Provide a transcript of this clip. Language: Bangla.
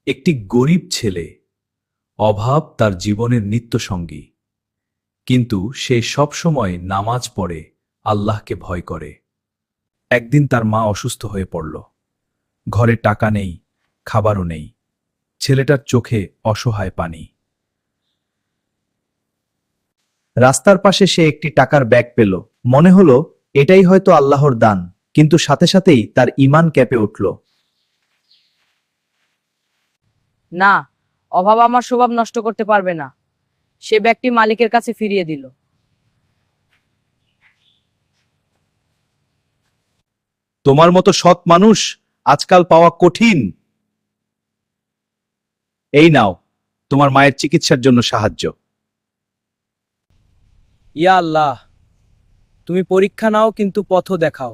একটি গরিব ছেলে, অভাব তার জীবনের নিত্যসঙ্গী, কিন্তু সে সবসময় নামাজ পড়ে, আল্লাহকে ভয় করে। একদিন তার মা অসুস্থ হয়ে পড়ল। ঘরে টাকা নেই, খাবারও নেই। ছেলেটার চোখে অসহায় পানি। রাস্তার পাশে সে একটি টাকার ব্যাগ পেল। মনে হলো এটাই হয়তো আল্লাহর দান, কিন্তু সাথে সাথেই তার ঈমান কেঁপে উঠল। না, অভাব আমার স্বভাব নষ্ট করতে পারবে না। সে ব্যাগটি মালিকের কাছে ফিরিয়ে দিল। তোমার মতো সৎ মানুষ আজকাল পাওয়া কঠিন। এই নাও, তোমার মায়ের চিকিৎসার জন্য সাহায্য। ইয়া আল্লাহ, তুমি পরীক্ষা নাও কিন্তু পথ দেখাও।